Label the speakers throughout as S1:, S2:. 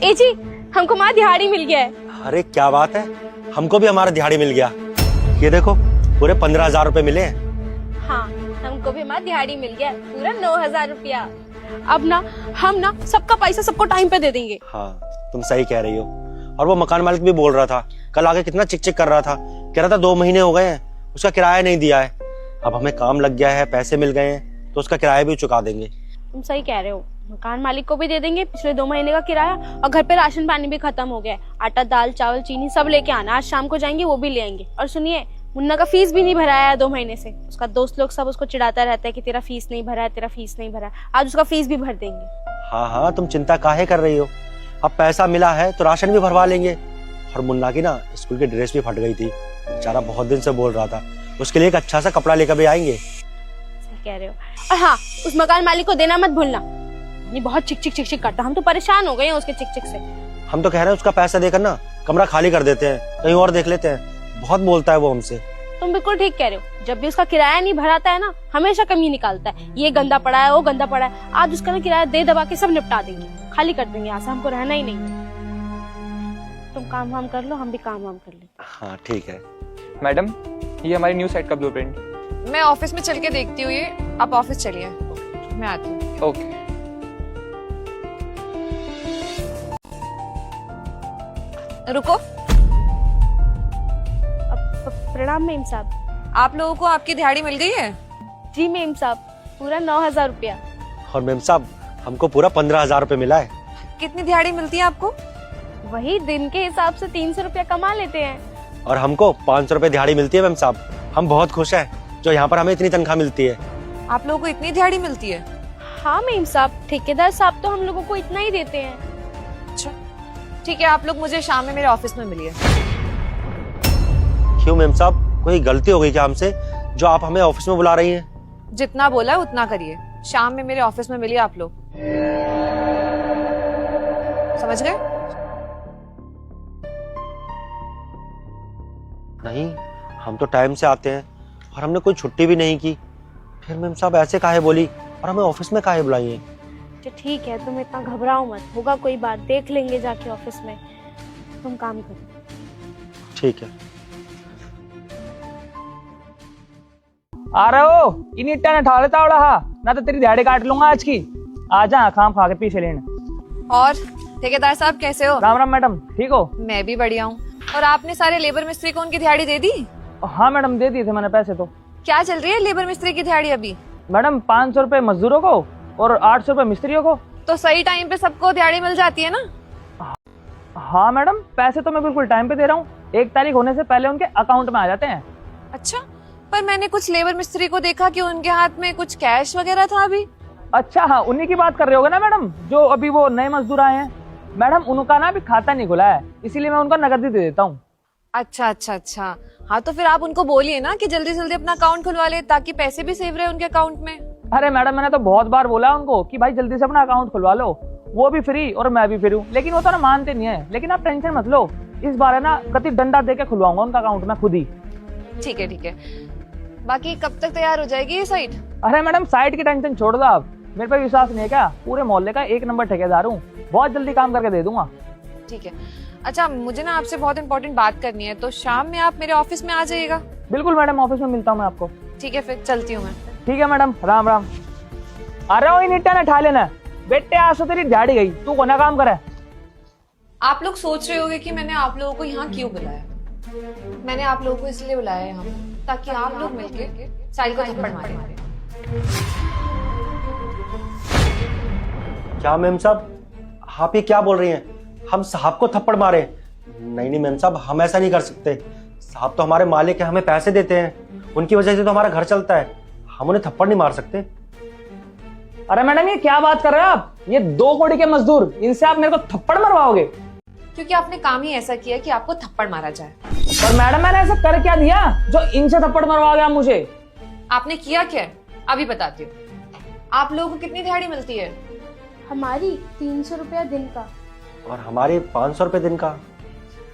S1: ए जी, हमको वहाँ दिहाड़ी मिल गया है।
S2: अरे क्या बात है, हमको भी हमारा दिहाड़ी मिल गया। ये देखो पूरे 15,000 रुपए मिले हैं।
S1: हाँ, हमको भी हमारा दिहाड़ी मिल गया है, पूरा 9,000 रुपया। अब ना हम ना सबका पैसा सबको टाइम पे दे देंगे।
S2: हाँ तुम सही कह रही हो। और वो मकान मालिक भी बोल रहा था, कल आके कितना चिक चिक कर रहा था, कह रहा था 2 महीने हो गए हैं उसका किराया नहीं दिया है। अब हमें काम लग गया है, पैसे मिल गए हैं तो उसका किराया भी चुका देंगे।
S1: तुम सही कह रहे हो, मकान मालिक को भी दे देंगे पिछले 2 महीने का किराया, और घर पे राशन पानी भी खत्म हो गया है। आटा दाल चावल चीनी सब लेके आना, आज शाम को जाएंगे वो भी ले आएंगे। और सुनिए, मुन्ना का फीस भी नहीं भराया है 2 महीने से। उसका दोस्त लोग सब उसको चिढ़ाता रहता है कि तेरा फीस नहीं भरा है, तेरा फीस नहीं भरा है। आज उसका फीस भी भर देंगे।
S2: हाँ हाँ तुम चिंता काहे कर रही हो, अब पैसा मिला है तो राशन भी भरवा लेंगे। और मुन्ना की ना स्कूल की ड्रेस भी फट गई थी, बेचारा बहुत दिन से बोल रहा था, उसके लिए एक अच्छा सा कपड़ा लेकर भी आएंगे।
S1: सही कह रहे हो। और हाँ, उस मकान मालिक को देना मत भूलना, ये बहुत चिक चिक चिक चिक करता, हम तो परेशान हो गए हैं उसके चिक चिक से।
S2: हम तो कह रहे हैं उसका पैसा देकर ना कमरा खाली कर देते हैं, कहीं और देख लेते हैं, बहुत बोलता है वो हमसे।
S1: तुम बिल्कुल ठीक कह रहे हो, जब भी उसका किराया नहीं भराता है ना, हमेशा कमी निकालता है, ये गंदा पड़ा है वो गंदा पड़ा है। आज उसका ना किराया दे दबा के सब निपटा देंगे, खाली कर देंगे, ऐसा हमको रहना ही नहीं। तुम काम वाम कर लो, हम भी काम वाम कर लें।
S2: हाँ ठीक है।
S3: मैडम, ये हमारी न्यू साइट का ब्लूप्रिंट।
S4: मैं ऑफिस में चल के देखती हूँ, ये आप ऑफिस चलिए, मैं आती हूँ।
S3: ओके।
S4: रुको।
S1: प्रणाम मेम साहब।
S4: आप लोगों को आपकी दिहाड़ी मिल गई है?
S1: जी मेम साहब, पूरा 9,000 रुपया।
S2: और मेम साहब हमको पूरा 15,000 रुपए मिला है।
S4: कितनी दिहाड़ी मिलती है आपको?
S1: वही दिन के हिसाब से 300 रुपया कमा लेते हैं।
S2: और हमको 500 रुपए दिहाड़ी मिलती है मैम साहब। हम बहुत खुश हैं जो यहाँ पर हमें इतनी तनख्वाह मिलती है।
S4: आप लोगों को इतनी दिहाड़ी मिलती है?
S1: हाँ मेम साहब, ठेकेदार साहब तो हम लोगों को इतना ही देते हैं।
S4: अच्छा ठीक है, आप लोग मुझे शाम में मेरे ऑफिस में मिलिए।
S2: क्यों मेम साहब, कोई गलती हो गई क्या हमसे जो आप हमें ऑफिस में बुला रही हैं?
S4: जितना बोला है उतना करिए, शाम में मेरे ऑफिस में मिलिए आप लोग, समझ गए?
S2: नहीं, हम तो टाइम से आते हैं और हमने कोई छुट्टी भी नहीं की, फिर मेम साहब ऐसे काहे बोली और हमें ऑफिस में काहे बुलाई है?
S1: अच्छा ठीक है, तुम इतना घबराओ मत, होगा कोई बात, देख लेंगे जाके ऑफिस में। तुम काम करो।
S2: ठीक है।
S5: आ रहे हो? इन इट्टा ने ठा लेता उड़ा ना तो तेरी दिहाड़ी काट लूंगा आज की। आ जा खाम खा के पीछे लेने।
S4: और ठेकेदार साहब कैसे हो?
S5: राम राम मैडम, ठीक हो?
S4: मैं भी बढ़िया हूँ। और आपने सारे लेबर मिस्त्री को उनकी दिहाड़ी दे दी?
S5: हाँ मैडम, दे दिए थे मैंने पैसे तो।
S4: क्या चल रही है लेबर मिस्त्री की दिहाड़ी अभी?
S5: मैडम 500 रुपए मजदूरों को और 800 रुपए मिस्त्रियों को।
S4: तो सही टाइम पे सबको दिहाड़ी मिल जाती है ना?
S5: हाँ मैडम, पैसे तो मैं बिल्कुल टाइम पे दे रहा हूँ, 1 तारीख होने से पहले उनके अकाउंट में आ जाते हैं।
S4: अच्छा, पर मैंने कुछ लेबर मिस्त्री को देखा कि उनके हाथ में कुछ कैश वगैरह था अभी।
S5: अच्छा हाँ, उन्हीं की बात कर रहे होगे ना मैडम, जो अभी वो नए मजदूर आए हैं। मैडम उनका ना अभी खाता नहीं खुला है, इसीलिए मैं उनका नकद ही दे देता हूँ।
S4: अच्छा अच्छा अच्छा, हाँ तो फिर आप उनको बोलिए ना कि जल्दी जल्दी अपना अकाउंट खुलवा ले, ताकि पैसे भी सेव रहे उनके अकाउंट में।
S5: अरे मैडम, मैंने तो बहुत बार बोला उनको कि भाई जल्दी से अपना अकाउंट खुलवा लो, वो भी फ्री और मैं भी फ्री हूँ, लेकिन वो तो ना मानते नहीं है। लेकिन आप टेंशन मत लो, इस बार है ना कति डंडा दे के खुलवाऊंगा उनका अकाउंट में खुद ही।
S4: ठीक है ठीक है, बाकी कब तक तैयार हो जाएगी ये साइट?
S5: अरे मैडम साइट की टेंशन छोड़ दो आप, मेरे पे विश्वास नहीं है क्या? पूरे मोहल्ले का 1 नंबर ठेकेदार हूँ, बहुत जल्दी काम करके दे दूंगा।
S4: ठीक है। अच्छा, मुझे ना आपसे बहुत इंपॉर्टेंट बात करनी है, तो शाम में आप मेरे ऑफिस में आ जाइएगा।
S5: बिल्कुल मैडम, ऑफिस में मिलता हूँ मैं आपको।
S4: ठीक है, फिर चलती हूँ मैं।
S5: ठीक है मैडम, राम राम। आ रहा हूँ, इन इट्टा ने ठा लेना बेटे, आज तो तेरी दिहाड़ी गई, तू कोना काम करे।
S4: आप लोग सोच रहे होंगे कि मैंने आप लोगों को यहाँ क्यों बुलाया। मैंने आप लोगों को इसलिए बुलाया है यहाँ, ताकि आप लोग मिलके साहिल को थप्पड़ मारें।
S2: क्या मेम साहब, आप ये क्या बोल रही हैं? हम साहब को थप्पड़ मारे? नहीं नहीं मेम साहब, हम ऐसा नहीं कर सकते। साहब तो हमारे मालिक है, हमें पैसे देते हैं, उनकी वजह से तो हमारा घर चलता है, हम उन्हें थप्पड़ नहीं मार सकते।
S5: अरे मैडम, ये क्या बात कर रहे हो आप? ये 2 कौड़ी के मजदूर, इनसे आप मेरे को थप्पड़ मरवाओगे?
S4: क्योंकि आपने काम ही ऐसा किया कि आपको थप्पड़ मारा जाए।
S5: पर मैडम मैंने ऐसा कर क्या दिया जो इनसे थप्पड़ मरवा गया मुझे?
S4: आपने किया क्या है अभी बताती हूँ। आप लोगों को कितनी दिहाड़ी मिलती है?
S1: हमारी 300 रुपया दिन का।
S2: और हमारे 500 रुपए दिन का।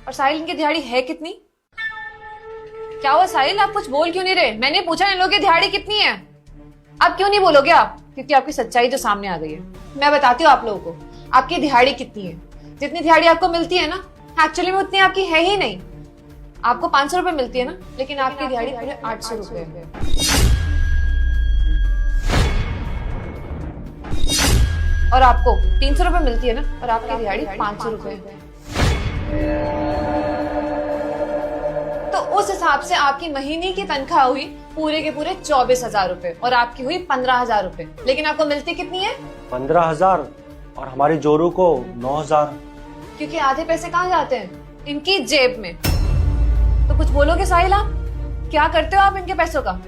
S4: और साहिल, इनकी दिहाड़ी है कितनी? क्या हुआ साहिल, आप कुछ बोल क्यों नहीं रहे? मैंने पूछा इन लोगों की दिहाड़ी कितनी है, आप क्यों नहीं बोलोगे आप? क्योंकि आपकी सच्चाई जो सामने आ गई है। मैं बताती हूँ आप लोगों को आपकी दिहाड़ी कितनी है। जितनी दिहाड़ी आपको मिलती है ना, एक्चुअली में उतनी आपकी है ही नहीं। आपको 500 रुपए मिलती है ना, लेकिन आपकी दिहाड़ी पूरे 800 रुपए है। और आपको 300 रुपए मिलती है ना, और आपकी दिहाड़ी 500 रुपए है। तो उस हिसाब से आपकी महीने की तनख्वाह हुई पूरे के पूरे 24,000 रुपए, और आपकी हुई 15,000 रुपए। लेकिन आपको मिलती कितनी है?
S2: 15,000 और हमारी जोरू को 9,000।
S4: क्योंकि आधे पैसे कहाँ जाते हैं? इनकी जेब में। तो कुछ बोलोगे साहिल आप? क्या करते हो आप इनके पैसों का?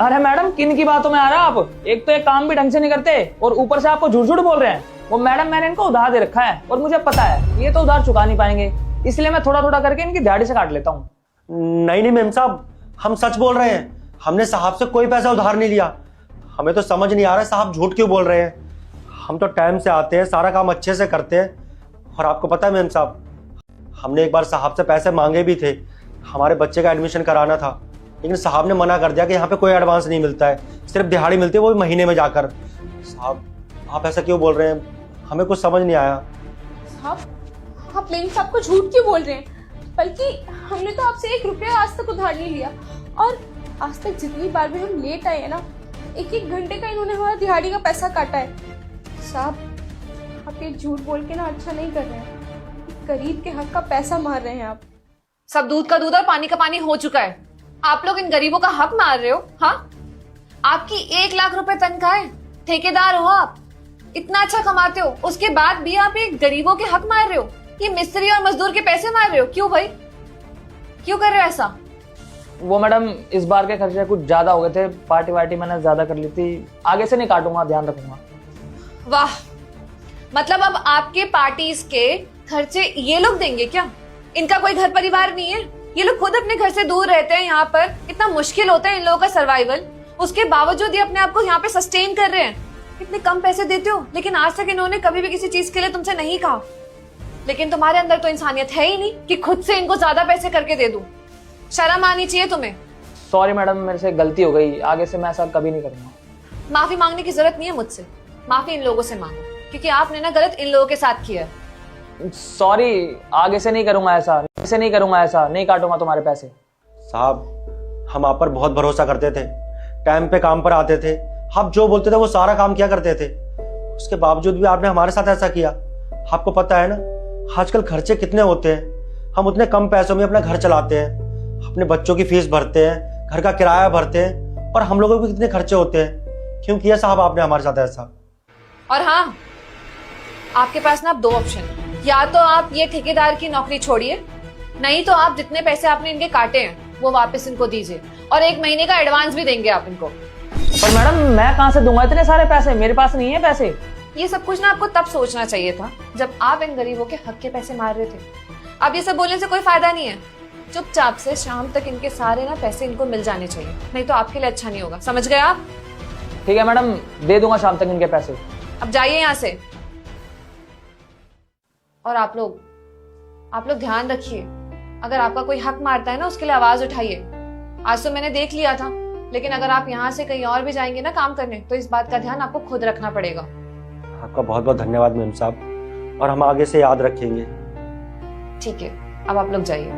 S5: अरे मैडम, किन की बातों में आ रहा आप? एक तो एक काम भी ढंग से नहीं करते और ऊपर से आपको झूठ झूठ बोल रहे हैं। वो मैडम, मैंने इनको उधार दे रखा है और मुझे पता है ये तो उधार चुका नहीं पाएंगे, इसलिए मैं थोड़ा थोड़ा करके इनकी दिहाड़ी से काट लेता हूँ।
S2: नहीं मेम साहब, हम सच बोल रहे हैं। हमने साहब से कोई पैसा उधार नहीं लिया। हमें तो समझ नहीं आ रहा है साहब झूठ क्यों बोल रहे हैं। हम तो टाइम से आते हैं, सारा काम अच्छे से करते हैं। और आपको पता है मेम साहब, हमने एक बार साहब से पैसे मांगे भी थे। हमारे बच्चे का एडमिशन कराना था, लेकिन साहब ने मना कर दिया कि यहाँ पे कोई एडवांस नहीं मिलता है, सिर्फ दिहाड़ी मिलती है, वो भी महीने में जाकर। साहब आप ऐसा क्यों बोल रहे हैं? हमें कुछ समझ नहीं आया।
S1: साहब आप मेम साहब को झूठ क्यों बोल रहे हैं? बल्कि हमने तो आपसे 1 रुपया आज तक उधार नहीं लिया, और आज तक जितनी बार भी हम लेट आए हैं ना, 1-1 घंटे का इन्होंने हमारा दिहाड़ी का पैसा काटा है। साहब आप ये झूठ बोल के ना अच्छा नहीं कर रहे हैं। गरीब के हक का पैसा मार रहे हैं आप।
S4: सब दूध का दूध और पानी का पानी हो चुका है। आप लोग इन गरीबों का हक मार रहे हो। हाँ, आपकी 1 लाख रुपए तनख्वाह है, ठेकेदार हो आप, इतना अच्छा कमाते हो, उसके बाद भी आप एक गरीबों के हक मार रहे हो। ये मिस्त्री और मजदूर के पैसे मार रहे हो। क्यों भाई, क्यों कर रहे हो ऐसा?
S5: वो मैडम, इस बार के खर्चे कुछ ज्यादा हो गए थे, पार्टी वार्टी मैंने ज्यादा कर ली थी, आगे से नहीं काटूंगा, ध्यान रखूंगा।
S4: वाह, मतलब अब आपके पार्टीज के खर्चे ये लोग देंगे क्या? इनका कोई घर परिवार नहीं है? ये लोग खुद अपने घर से दूर रहते हैं, यहाँ पर इतना मुश्किल होता है इन लोगों का सर्वाइवल, उसके बावजूद ये अपने आप को यहाँ पे सस्टेन कर रहे हैं। इतने कम पैसे देते हो, लेकिन आज तक इन्होंने कभी भी किसी चीज के लिए तुमसे नहीं कहा। लेकिन तुम्हारे अंदर तो इंसानियत है ही नहीं कि खुद से इनको ज्यादा पैसे करके दे दूं। शर्म आनी चाहिए तुम्हें।
S5: सॉरी मैडम, मेरे से गलती हो गई, आगे से मैं ऐसा कभी नहीं करूंगा।
S4: माफी मांगने की जरूरत नहीं है मुझसे, माफी इन लोगों से मांगो, क्योंकि आपने ना गलत इन लोगों के साथ किया है।
S5: सॉरी, आगे से नहीं करूंगा ऐसा, नहीं काटूंगा तुम्हारे पैसे।
S2: साहब हम आप पर बहुत भरोसा करते थे, टाइम पे काम पर आते थे, आप जो बोलते थे वो सारा काम किया करते थे। उसके बावजूद भी आपने हमारे साथ ऐसा किया। आपको पता है ना आजकल खर्चे कितने होते हैं। हम उतने कम पैसों में अपना घर चलाते हैं, अपने बच्चों की फीस भरते हैं, घर का किराया भरते हैं, और हम लोगों को कितने खर्चे होते हैं। क्यों किया साहब आपने हमारे साथ ऐसा?
S4: और हाँ, आपके पास ना अब 2 ऑप्शन, या तो आप ये ठेकेदार की नौकरी छोड़िए, नहीं तो आप जितने पैसे आपने इनके काटे हैं वो वापस इनको दीजिए, और 1 महीने का एडवांस भी देंगे आप इनको।
S5: पर मैडम, मैं कहाँ से दूंगा इतने सारे पैसे? मेरे पास नहीं है पैसे।
S4: ये सब कुछ ना आपको तब सोचना चाहिए था जब आप इन गरीबों के हक के पैसे मार रहे थे। अब ये सब बोलने से कोई फायदा नहीं है। चुपचाप से शाम तक इनके सारे ना पैसे इनको मिल जाने चाहिए, नहीं तो आपके लिए अच्छा नहीं होगा। समझ गए आप?
S5: ठीक है मैडम, दे दूंगा शाम तक इनके पैसे।
S4: अब जाइए यहाँ से। और आप लोग ध्यान रखिए, अगर आपका कोई हक मारता है ना, उसके लिए आवाज उठाइए। आज तो मैंने देख लिया था, लेकिन अगर आप यहाँ से कहीं और भी जाएंगे ना काम करने, तो इस बात का ध्यान आपको खुद रखना पड़ेगा।
S2: आपका बहुत बहुत धन्यवाद मेम साहब, और हम आगे से याद रखेंगे।
S4: ठीक है, अब आप लोग जाइए।